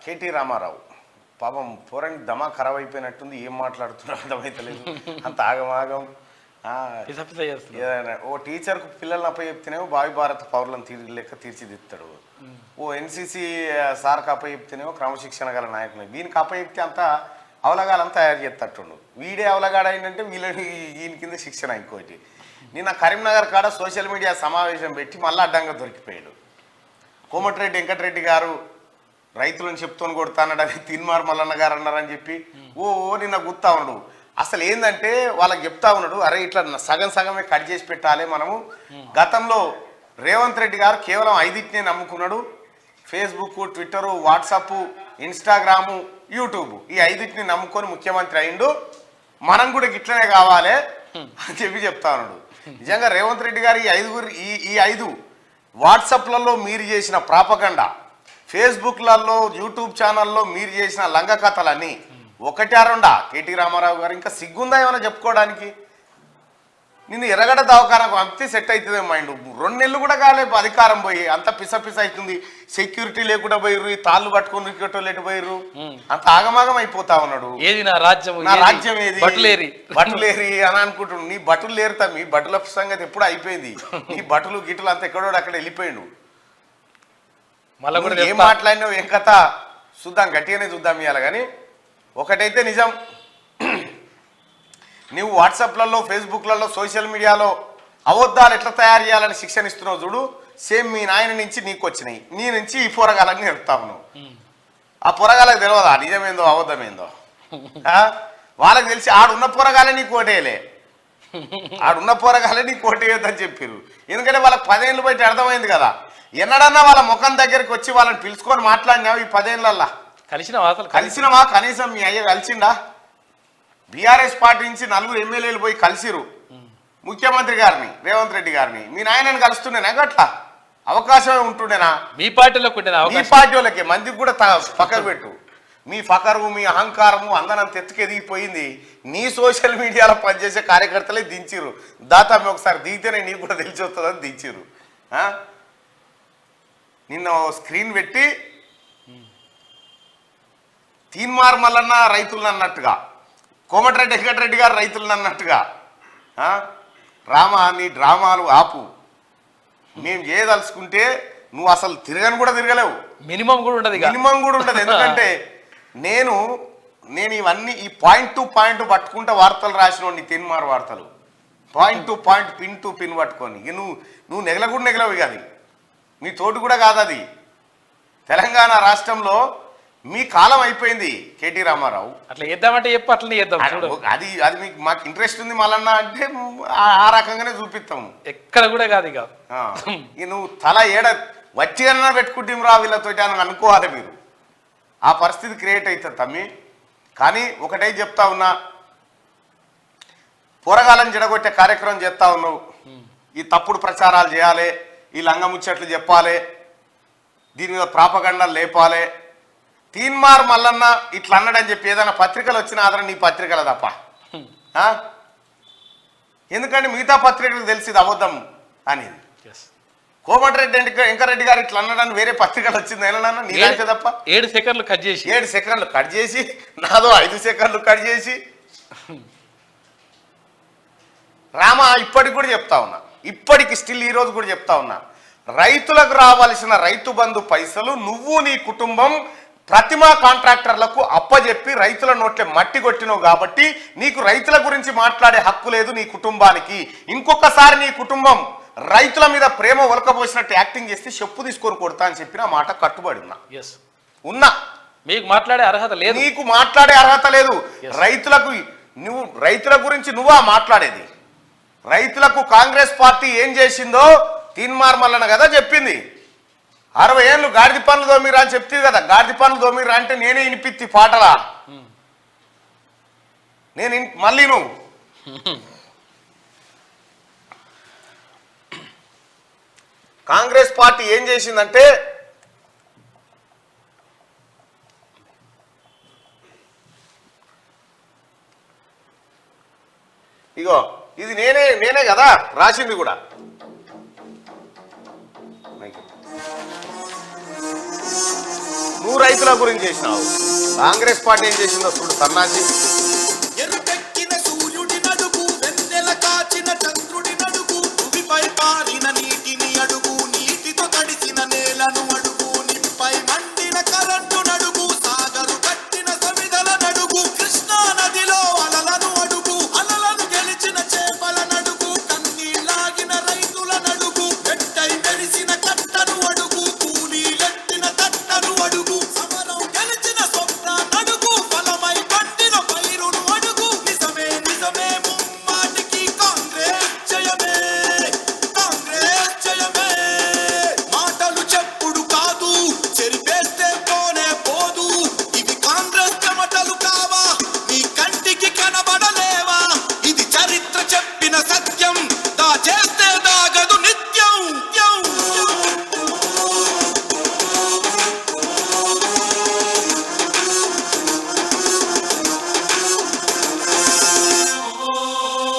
KT Ramarao పాపం పోరానికి దమా ఖరాబ్ అయిపోయినట్టుంది, ఏం మాట్లాడుతున్నారో అర్థమైతలేదు, అంత ఆగమాగం. ఓ టీచర్కు పిల్లల్ని అప్పచెప్తేనేమో భావి భారత పౌరులను లెక్క తీర్చిదిస్తాడు, ఓ ఎన్సీసీ సార్కి అప్పచెప్తేనేమో క్రమశిక్షణ గల నాయకులు, వీనికి అప్పచెప్తే అంతా అవలగాలంతా తయారు చేస్తట్టుండు. వీడే అవలగాడ ఏంటంటే వీళ్ళని ఈయన కింద శిక్షణ. ఇంకోటి నిన్న కరీంనగర్ కాడ సోషల్ మీడియా సమావేశం పెట్టి మళ్ళీ అడ్డంగా దొరికిపోయాడు. కోమటిరెడ్డి వెంకటరెడ్డి గారు రైతులను చెప్తూని కొడతానడని తీన్మార్ మల్లన్న గారు అన్నారని చెప్పి ఓ నిన్న గుర్తా ఉన్నాడు. అసలు ఏంటంటే వాళ్ళకి చెప్తా ఉన్నాడు, అరే ఇట్లా సగం సగమే కట్ చేసి పెట్టాలి మనము. గతంలో రేవంత్ రెడ్డి గారు కేవలం 5టినే నమ్ముకున్నాడు, Facebook, Twitter, WhatsApp, Instagram, YouTube, ఈ 5టిని నమ్ముకొని ముఖ్యమంత్రి అయిండు. మనం కూడా గిట్లనే కావాలి అని చెప్పి చెప్తా ఉన్నాడు. నిజంగా రేవంత్ రెడ్డి గారు ఈ 5 వాట్సాప్లలో మీరు చేసిన ప్రాపగండా, ఫేస్బుక్లలో, యూట్యూబ్ ఛానల్లో మీరు చేసిన లంగ కథలన్నీ ఒకటి అరుండా కేటీ రామారావు గారు ఇంకా సిగ్గుందా ఏమైనా చెప్పుకోవడానికి? నిన్ను ఎర్రగడ్డ దవాఖానకు పంపితే సెట్ అవుతుంది మైండ్. 2 నెలలు కూడా కాలేదు అధికారం పోయి, అంత పిస అవుతుంది. సెక్యూరిటీ లేకుండా పోయిర్రు, ఈ తాళ్ళు పట్టుకొని రికెట్ పోయిర్రు, అంత ఆగమాగం అయిపోతా ఉన్నాడు. నా రాజ్యం ఏది బటులేరి అని అనుకుంటున్నాడు. నీ బటులు లేరుతా, మీ బటుల సంగతి ఎప్పుడు అయిపోయింది. నీ బటులు గిటులు అంత ఎక్కడో అక్కడ వెళ్ళిపోయిండు. మళ్ళీ ఏం మాట్లాడినావు ఏం కథ చూద్దాం, గట్టిగానే చూద్దాం ఇవాళ. కానీ ఒకటైతే నిజం, నువ్వు వాట్సాప్లలో, ఫేస్బుక్లలో, సోషల్ మీడియాలో అబద్ధాలు ఎట్లా తయారు చేయాలని శిక్షణ ఇస్తున్నావు చూడు, సేమ్ మీ నాయన నుంచి నీకు వచ్చినాయి, నీ నుంచి ఈ పొరగాలని నేర్పుతావు నువ్వు. ఆ పొరగాలకు తెలియదా నిజమేందో అబద్ధమేందో? వాళ్ళకి తెలిసి ఆడున్న పొరగాలే నీకు ఓటేయలే, ఆడున్న పొరగాలే నీకు ఓటేయొద్దని చెప్పారు. ఎందుకంటే వాళ్ళకి 10 ఏళ్ళు బయట అర్థమైంది కదా. ఎన్నడన్నా వాళ్ళ ముఖం దగ్గరికి వచ్చి వాళ్ళని పిలుచుకొని మాట్లాడినావు ఈ 10 ఏళ్ళల్లా? కలిసినవా? కనీసం మీ అయ్య కలిసిండా? బీఆర్ఎస్ పార్టీ నుంచి 4 ఎమ్మెల్యేలు పోయి కలిసిరు ముఖ్యమంత్రి గారిని, రేవంత్ రెడ్డి గారిని. మీ నాయనని కలుస్తుండేనా? గట్లా అవకాశమే ఉంటుండేనా? మీ పార్టీలో మీ పార్టీ వాళ్ళకి మందికి కూడా పక్కకు పెట్టు. మీ ఫకరు, మీ అహంకారము అందనంత ఎత్తుకెదిగిపోయింది. నీ సోషల్ మీడియాలో పనిచేసే కార్యకర్తలే దించిరు. దాతా మీ ఒకసారి దిగితేనే నీకు కూడా తెలిసి వస్తుందని దించిరు. నిన్న స్క్రీన్ పెట్టి తీన్మార్ మల్లన్న రైతులను అన్నట్టుగా, కోమటిరెడ్డి వెంకటరెడ్డి గారు రైతులను అన్నట్టుగా, రామా నీ డ్రామాలు ఆపు, మేము చేయదలుచుకుంటే నువ్వు అసలు తిరగని కూడా తిరగలేవు, మినిమం కూడా ఉండదు. ఎందుకంటే నేను ఇవన్నీ ఈ పాయింట్ టు పాయింట్ పట్టుకుంటే వార్తలు రాసిన నీ తీన్మార్ వార్తలు point to point, pin to pin పట్టుకొని నువ్వు నెగలవు కాదు, నీ తోటి కూడా కాదు అది. తెలంగాణ రాష్ట్రంలో మీ కాలం అయిపోయింది కేటీ రామారావు. అట్లా చేద్దామంటే చెప్పు, అట్లనే చేద్దాం. అది మీకు మాకు ఇంట్రెస్ట్ ఉంది మళ్ళన్నా అంటే ఆ రకంగానే చూపిస్తాము. ఎక్కడ కూడా కాదు ఇక. నువ్వు తల వచ్చి అన్నా పెట్టుకుంటే రా వీళ్ళతోటి అని అనుకోవాలి మీరు. ఆ పరిస్థితి క్రియేట్ అవుతుంది తమ్మి. కానీ ఒకటే చెప్తా ఉన్నా, పోరగాలను జడగొట్టే కార్యక్రమం చేస్తా ఉన్నావు. ఈ తప్పుడు ప్రచారాలు చేయాలి, ఈ లంగముచ్చట్లు చెప్పాలి, దీని మీద ప్రాపగండాలు లేపాలి. తీన్మార్ మల్లన్న ఇట్లా అన్నాడని చెప్పి ఏదైనా పత్రికలు వచ్చిన ఆదరణ నీ పత్రికలు తప్ప. ఎందుకంటే మిగతా పత్రికలకు తెలిసింది అబద్ధం అనేది. కోమటిరెడ్డి వెంకరెడ్డి గారు ఇట్లా అన్నాడని వేరే పత్రికలు వచ్చింది ఏమన్నా నీలాంటి తప్ప. 7 సెకండ్లు కట్ చేసి నాదో 5 సెకండ్లు కట్ చేసి రామా ఇప్పటికి కూడా చెప్తా ఉన్నా, ఇప్పటికి స్టిల్ ఈ రోజు కూడా చెప్తా ఉన్నా, రైతులకు రావాల్సిన రైతు బంధు పైసలు నువ్వు నీ కుటుంబం ప్రతిమా కాంట్రాక్టర్లకు అప్పజెప్పి రైతుల నోట్లే మట్టి కొట్టినవు కాబట్టి నీకు రైతుల గురించి మాట్లాడే హక్కు లేదు నీ కుటుంబానికి. ఇంకొకసారి నీ కుటుంబం రైతుల మీద ప్రేమ ఒలకబోసినట్టు యాక్టింగ్ చేస్తే చెప్పు తీసుకొని కొడతా అని చెప్పిన మాట కట్టుబడి ఉన్నా. మీకు మాట్లాడే అర్హత లేదు, నీకు మాట్లాడే అర్హత లేదు. రైతుల గురించి నువ్వా మాట్లాడేది? రైతులకు కాంగ్రెస్ పార్టీ ఏం చేసిందో తీన్మార్ మల్లన్న కదా చెప్పింది. 60 ఏళ్ళు గాడిద పనులు దోమిరా అని చెప్తే కదా, గాడిద పనులు దోమిరా అంటే నేనే వినిపిత్తి పాటలా, నేను మళ్ళీ నువ్వు కాంగ్రెస్ పార్టీ ఏం చేసిందంటే ఇగో ఇది నేనే కదా రాసింది కూడా. నువ్వు రైతుల గురించి చేసినావు. కాంగ్రెస్ పార్టీ ఏం చేసిందో చూడు సన్నాసి. ఎరుపెక్కిన సూర్యుడి నడుగు, వెన్నెల కాచిన చంద్రుడి నడుగు, భూమిపై పారిన నీటిని అడుగు, నీటితో తడిసిన నేలను అడుగు, నిప్పై మండిన కరెంటు నడుగు, సాగరు కట్టిన సమిదల నడుగు, కృష్ణా నదిలో అలలను అడుగు, అలలను గెలిచిన చేపల నడుగు, కన్నీళ్ళాగిన రైతుల నడుగు, పెట్టై మెరిసిన కట్టను అడుగు, కూలీలెట్టిన తట్టను అడుగు, సమరం గెలిచిన స్వప్న నడుగు, ఫలమై పండిన పైరును అడుగు. నిజమే నిజమే ముమ్మాటికి కాంగ్రెస్ జయమే, కాంగ్రెస్ జయమే. మాటలు చెప్పుడు కాదు, చెరిపేస్తే పోనే పోదు, ఇవి కాంగ్రెస్ చెమటలు కావా, నీ కంటికి కనబడలేవా, ఇది చరిత్ర చెప్పిన సత్యం, దాచేస్తే దాగదు నిత్యం.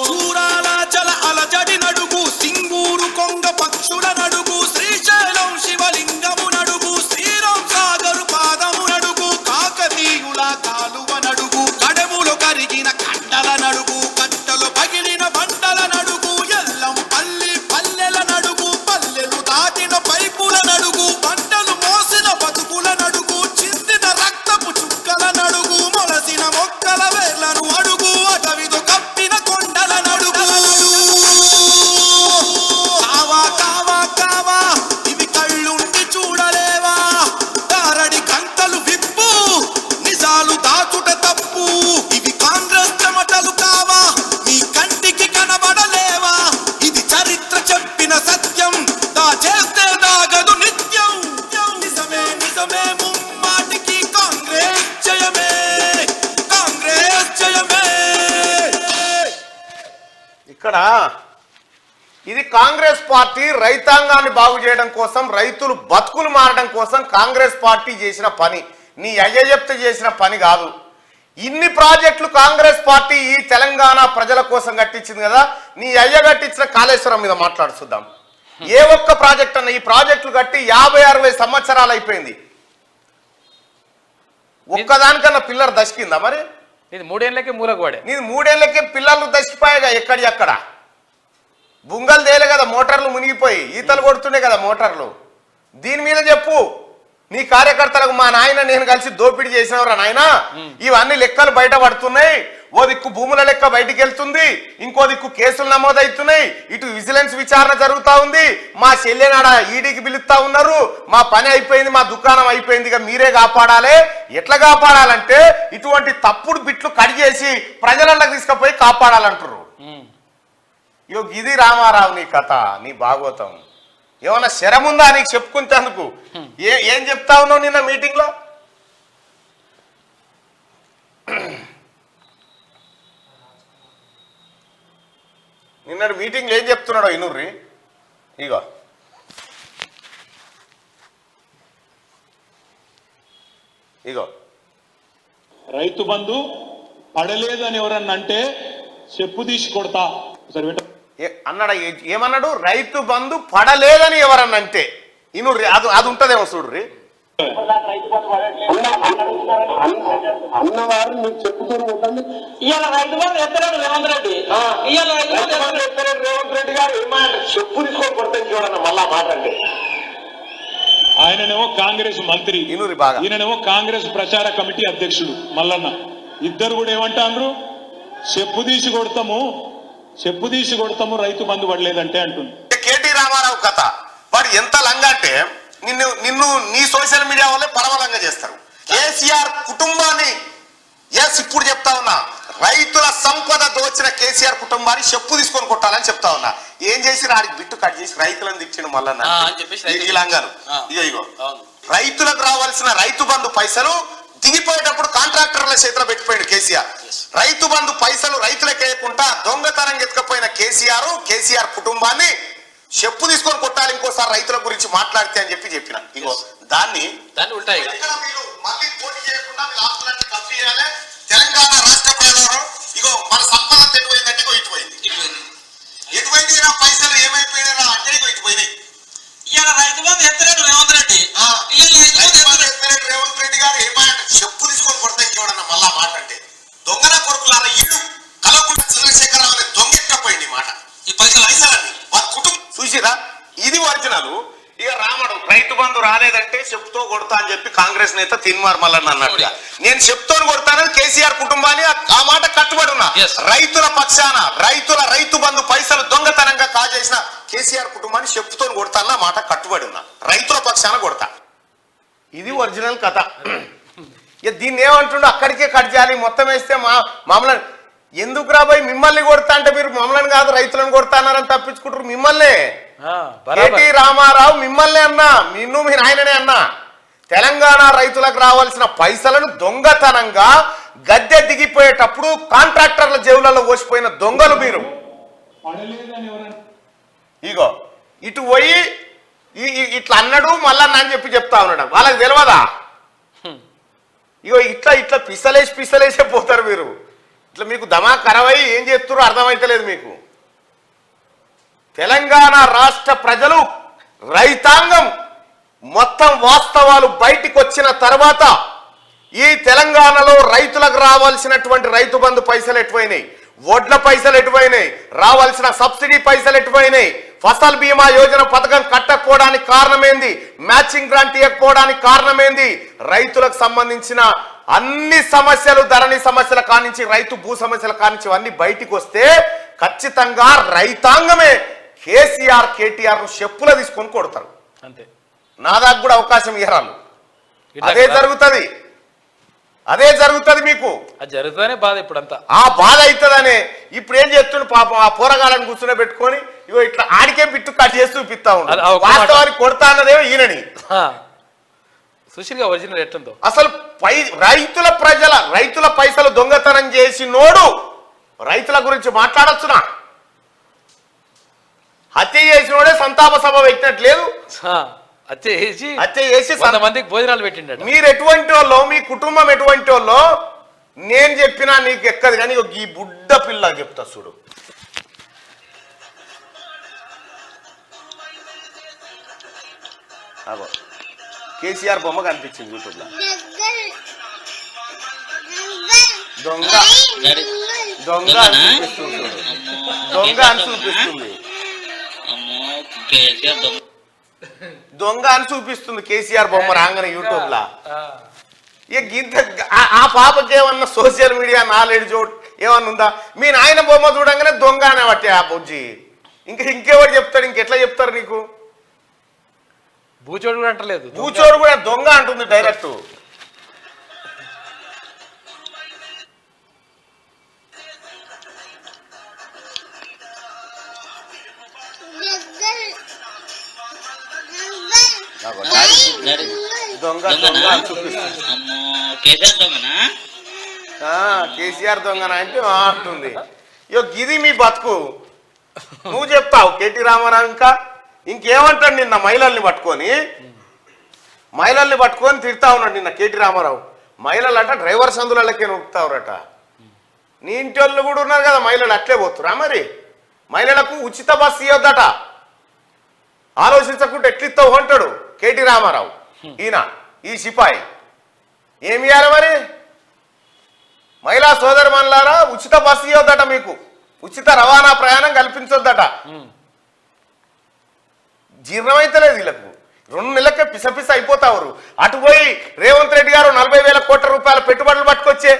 చూరాల జల అలజడి నడుగు, సింగూరు కొంగ పక్షుల నడుగు, శ్రీశైలం శివలింగము నడుగు, శ్రీరామ్ సాగరు పాదము నడుగు, కాకతీయుల కాలువ నడుగు, కడములు కరిగిన కండల నడుగు, కట్టలు పగిలిన బండల నడుగు, ఎల్లం పల్లి పల్లెల నడుగు, పల్లెలు దాటిన పైపుల నడుగు, పంటలు మోసిన బతుకుల నడుగు, చిందిన రక్తపు చుక్కల నడుగు, మొలసిన మొక్కల వేర్లను అడుగు, అటవితో కప్పిన కొండల నడుగు. కావా కావా కావా, ఇవి కళ్ళుండి చూడలేవా, దారడి కంటలు విప్పు, నిజాలు దాచుట తప్పు, ఇవి కాంగ్రెస్ చెమటలు కావా, మీ కంటికి కనబడలేవా, ఇది చరిత్ర చెప్పిన సత్యం, దాచేస్తే దాగదు నిత్యం. నిజమే నిజమే ముమ్మాటికి కాంగ్రెస్ జయమే, కాంగ్రెస్ జయమే. ఇక్కడ ఇది కాంగ్రెస్ పార్టీ రైతాంగాన్ని బాగు చేయడం కోసం, రైతులు బతుకులు మారడం కోసం కాంగ్రెస్ పార్టీ చేసిన పని. నీ అయ్య చెప్తే చేసిన పని కాదు. ఇన్ని ప్రాజెక్టులు కాంగ్రెస్ పార్టీ ఈ తెలంగాణ ప్రజల కోసం కట్టించింది కదా. నీ అయ్య కట్టించిన కాళేశ్వరం మీద మాట్లాడుచుద్దాం. ఏ ఒక్క ప్రాజెక్ట్ అన్న, ఈ ప్రాజెక్టులు కట్టి 50-60 సంవత్సరాలు అయిపోయింది. ఒక్కదానికన్నా పిల్లలు దశకిందా మరి? ఇది 3 ఏళ్ళకే మూలగోడే. నీది 3 ఏళ్ళకే పిల్లలు దశకిపోయాగా. ఎక్కడి అక్కడ బుంగలు తేలే కదా, మోటార్లు మునిగిపోయి ఈతలు కొడుతుండే కదా మోటార్లు. దీని మీద చెప్పు నీ కార్యకర్తలకు. మా నాయన నేను కలిసి దోపిడీ చేసినవరా నాయన, ఇవన్నీ లెక్కలు బయట పడుతున్నాయి. ఓ దిక్కు భూముల లెక్క బయటికి వెళ్తుంది, ఇంకో దిక్కు కేసులు నమోదవుతున్నాయి, ఇటు విజిలెన్స్ విచారణ జరుగుతూ ఉంది, మా చెల్లెనాడ ఈడీకి పిలుస్తా ఉన్నారు, మా పని అయిపోయింది, మా దుకాణం అయిపోయింది, ఇక మీరే కాపాడాలి. ఎట్లా కాపాడాలంటే ఇటువంటి తప్పుడు బిట్లు కట్ చేసి ప్రజలకు తీసుకుపోయి కాపాడాలంటారు. ఇగో ఇది రామారావు నీ కథ, నీ భాగవతం. ఏమన్నా శరముందా నీకు చెప్పుకుంటేందుకు? ఏం చెప్తా ఉన్నావు నిన్న మీటింగ్లో? నిన్నటి మీటింగ్లో ఏం చెప్తున్నాడో ఇనుర్రి. ఇగో ఇగో రైతు బంధు పడలేదని ఎవరన్నా అంటే చెప్పు తీసి కొడతా. సరే అన్నాడు. ఏమన్నాడు? రైతు బంధు పడలేదని ఎవరన్నంటే ఇనుర్రి. అది ఉంటదేమో చూడ్రి. అన్నవారు మీకు చెప్పుతూ ఉండండి. ఇవాళ రైతు బంధు ఎత్తలేడు రేవంత్ రెడ్డి. ఇవాళ రేవంత్ రెడ్డి గారు ఏమంటే చెప్పు తీసుకొని కొడతాను చూడన్న మళ్ళా మాట అంటే. ఆయననేమో కాంగ్రెస్ మంత్రి, ఇనురి బాగా, ఈయననేమో కాంగ్రెస్ ప్రచార కమిటీ అధ్యక్షుడు మల్లన్న. ఇద్దరు కూడా ఏమంటారు? చెప్పు తీసి కొడతాము, చెప్పు తీసి కొడతాము, రైతు బంధు పడలేదంటే అంటుంది. కేటీ రామారావు కథ. వాడు ఎంత లంగా అంటే నిన్ను నీ సోషల్ మీడియా వల్లే పరమలంగా చేస్తారు. కేసీఆర్ కుటుంబాన్ని ఇప్పుడు చెప్తా ఉన్నా, రైతుల సంపద దోచిన కేసీఆర్ కుటుంబాన్ని చెప్పు తీసుకొని కొట్టాలని చెప్తా ఉన్నా. ఏం చేసి ఆడికి బిట్టు కట్ చేసి రైతులను తిట్టిండు మళ్ళా ఈ లంగాను. ఇగో రైతులకు రావాల్సిన రైతు బంధు పైసలు దిగిపోయేటప్పుడు కాంట్రాక్టర్ల చేతిలో పెట్టిపోయాడు కేసీఆర్. రైతు బంధు పైసలు రైతులకు వేయకుండా దొంగతనం ఎత్తుకపోయిన కేసీఆర్ కుటుంబాన్ని చెప్పు తీసుకొని కొట్టాలి ఇంకోసారి రైతుల గురించి మాట్లాడితే అని చెప్పిన. ఇగో దాన్ని ఉంటాయి. మళ్ళీ పోటీ చేయకుండా వీళ్ళ ఆస్తులన్నీ కప్పి చేయాలి. తెలంగాణ రాష్ట్ర ప్రజలు ఇగో మన సంపద ఎటుపోయిందంటే ఇగో ఇటుపోయింది. ఎటుపోయింది పైసలు ఏమైపోయినా అంటే ఇగో ఇటుపోయినాయి. ఇవాళ రైతు బంధు ఎత్తలేడు రేవంత్ రెడ్డి రేవంత్ రెడ్డి గారు ఏమంటే చెప్పు తీసుకొని కొడతాయి చూడన్న మళ్ళా మాట అంటే దొంగన కొడుకులారా ఈడు కలవకుండా చంద్రశేఖరరావు అనే దొంగెట్టపోయింది మాట ఈ పైసలన్నీ వారి కుటుంబం చూసిరా ఇది ఒరిజినల్. ఇక రామడు రైతు బంధు రాలేదంటే చెప్తూ కొడతా అని చెప్పి కాంగ్రెస్ నేత తిన్మార్ మల్లన్న అన్నట్టుగా నేను చెప్తూనే కొడతానని కేసీఆర్ కుటుంబాన్ని ఆ మాట కట్టుబడి ఉన్నా. రైతుల పక్షాన రైతు బంధు పైసలు దొంగతనంగా కాజేసిన కేసీఆర్ కుటుంబాన్ని చెప్తూనే కొడతానన్న మాట కట్టుబడి ఉన్నా. రైతుల పక్షాన కొడతా. ఇది ఒరిజినల్ కథ. ఇక దీన్ని ఏమంటుండో అక్కడికే కట్ చేయాలి మొత్తం వేస్తే మమ్మల్ని ఎందుకు రాబోయి మిమ్మల్ని కొడతా అంటే మీరు మమ్మల్ని కాదు రైతులను కొడతానారని తప్పించుకుంటారు. మిమ్మల్ని కేటీ రామారావు మిమ్మల్ని అన్నా నిన్ను మీ నాయననే అన్నా తెలంగాణ రైతులకు రావాల్సిన పైసలను దొంగతనంగా గద్దె దిగిపోయేటప్పుడు కాంట్రాక్టర్ల జేబులలో పోసిపోయిన దొంగలు మీరు. ఇగో ఇటు పోయి ఇట్లా అన్నాడు మళ్ళా అని చెప్పి చెప్తా ఉన్నాడు. వాళ్ళకి తెలియదా? ఇగో ఇట్లా పిసలేసే పోతారు మీరు. ఇట్లా మీకు దమా కరవై ఏం చేస్తారో అర్థమైతలేదు మీకు. తెలంగాణ రాష్ట్ర ప్రజలు రైతాంగం మొత్తం వాస్తవాలు బయటికి వచ్చిన తర్వాత ఈ తెలంగాణలో రైతులకు రావాల్సినటువంటి రైతు బంధు పైసలు ఎటువైనాయి, వడ్ల పైసలు ఎటువైనాయి, రావాల్సిన సబ్సిడీ పైసలు ఎటువైనాయి, ఫసల్ బీమా యోజన పథకం కట్టకపోవడానికి కారణమేంది, మ్యాచింగ్ గ్రాంట్ ఇవ్వకపోవడానికి కారణమేంది, రైతులకు సంబంధించిన అన్ని సమస్యలు ధరణి సమస్యల కానించి రైతు భూ సమస్యల కానించి అన్ని బయటికి వస్తే ఖచ్చితంగా రైతాంగమే కేసీఆర్ కేటీఆర్ ను చెప్పుల తీసుకొని కొడతారు. అంతే. నా దాకా కూడా అవకాశం ఇవ్వరాలు. అదే జరుగుతుంది మీకు. అది జరుగుతుందనే బాధ ఇప్పుడంతా. ఆ బాధ అవుతుందనే ఇప్పుడు ఏం చేస్తుండు పాపం ఆ పోరగాళ్ళని కూర్చునే పెట్టుకొని ఇగో ఇట్లా ఆడికే బిట్టు కట్ చేసి చూపిస్తా ఉన్నాడు. వాస్తవానికి కొడతా అన్నదేమో ఈయనని. సుశీల్ గా ఒరిజినల్ ఎట్లుందో అసలు రైతుల పైసలు దొంగతనం చేసి నోడు రైతుల గురించి మాట్లాడొచ్చునా? హత్య చేసినోడే సంతాప సభ పెట్టినట్లేదు. హత్య చేసి 100 మందికి భోజనాలు పెట్టిండ. మీరు ఎటువంటి వాళ్ళో మీ కుటుంబం ఎటువంటి వాళ్ళో నేను చెప్పినా నీకు ఎక్కదు కానీ ఈ బుడ్డ పిల్ల చెప్తా చూడు. కేసీఆర్ బొమ్మ కనిపించింది యూట్యూబ్ లో. దొంగ అని చూపిస్తుంది కేసీఆర్ బొమ్మ రాగానే యూట్యూబ్ లా. ఆ పాపకి ఏమన్నా సోషల్ మీడియా నాలెడ్జ్ ఏమన్నా ఉందా? మీ నాయన బొమ్మ చూడంగానే దొంగ అనే బట్టి ఆ బొజ్జి ఇంకెవరు చెప్తాడు? ఇంకెట్లా చెప్తారు నీకు? భూచోడు కూడా అంటలేదు, భూచోడు కూడా దొంగ అంటుంది డైరెక్ట్. కేసీఆర్ దొంగన అంటే అంటుంది. ఇది మీ బతుకు. నువ్వు చెప్తావు కేటీ రామారావు ఇంకేమంటాడు? నిన్న మహిళల్ని పట్టుకొని తిడతా ఉన్నాడు నిన్న కేటీ రామారావు. మహిళలట డ్రైవర్ సందులకే నొక్కుతావురట. నీ ఇంటి వాళ్ళు కూడా ఉన్నారు కదా మహిళలు, అట్లే పోతురా మరి? మహిళలకు ఉచిత బస్సు ఇవ్వద్దట. ఆలోచించకుండా ఎట్లిస్తావు అంటాడు కేటీ రామారావు. ఈ సిపాయి ఏమి ఇవ్వాలి మరి? మహిళా సోదరుమణులారా ఉచిత బస్సు ఇవ్వద్దట, మీకు ఉచిత రవాణా ప్రయాణం కల్పించొద్దట. జీర్ణమైతలేదు వీళ్ళకు. 2 నెలలకే పిసపిస అయిపోతారు. అటు పోయి రేవంత్ రెడ్డి గారు 40,000 కోట్ల రూపాయల పెట్టుబడులు పట్టుకొచ్చే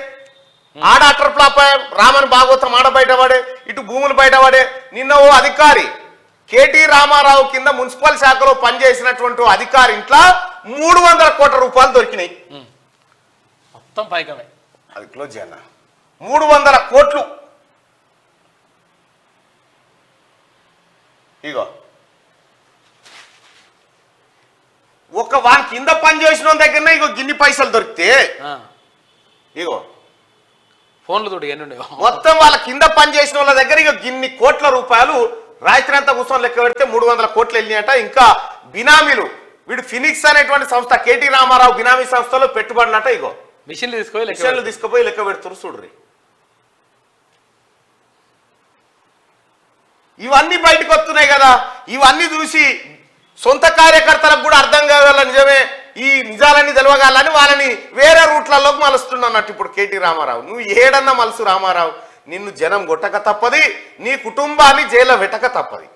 ఆడ అట్రప్లాప రామన్ భాగవతం ఆడ బయటపడే, ఇటు భూములు బయటపడే. నిన్న ఓ అధికారి కేటీ రామారావు కింద మున్సిపల్ శాఖలో పనిచేసినటువంటి అధికారి ఇంట్లో 300 కోట్ల రూపాయలు దొరికినాయి. మొత్తం పైకమే. అది క్లోజ్ చేయాల. 300 కోట్లు. ఇగో వాని కింద పని చేసిన దగ్గరనే ఇగో గిన్ని పైసలు దొరికితే ఇగో ఫోన్లు తోడు మొత్తం వాళ్ళ కింద పని చేసిన వాళ్ళ దగ్గర ఇక గిన్ని కోట్ల రూపాయలు రాత్రి అంతా కూర్చొని లెక్క పెడితే 300 కోట్లు వెళ్ళినాయట. ఇంకా బినామీలు వీడు ఫినిక్స్ అనేటువంటి సంస్థ కేటీ రామారావు బినామీ సంస్థలో పెట్టుబడినట. ఇగో మిషన్లు తీసుకుపోయి లెక్క పెడుతున్నారు చూడ్రి. ఇవన్నీ బయటకు వస్తున్నాయి కదా. ఇవన్నీ చూసి సొంత కార్యకర్తలకు కూడా అర్థం కావాల నిజమే ఈ నిజాలన్నీ తెలవగాలని వాళ్ళని వేరే రూట్లలోకి మలుస్తున్నట్టు ఇప్పుడు కేటీ రామారావు. నువ్వు ఏడన్నా మలుసు రామారావు, నిన్ను జనం కొట్టక తప్పది, నీ కుటుంబాన్ని జైల్లో పెట్టక తప్పది.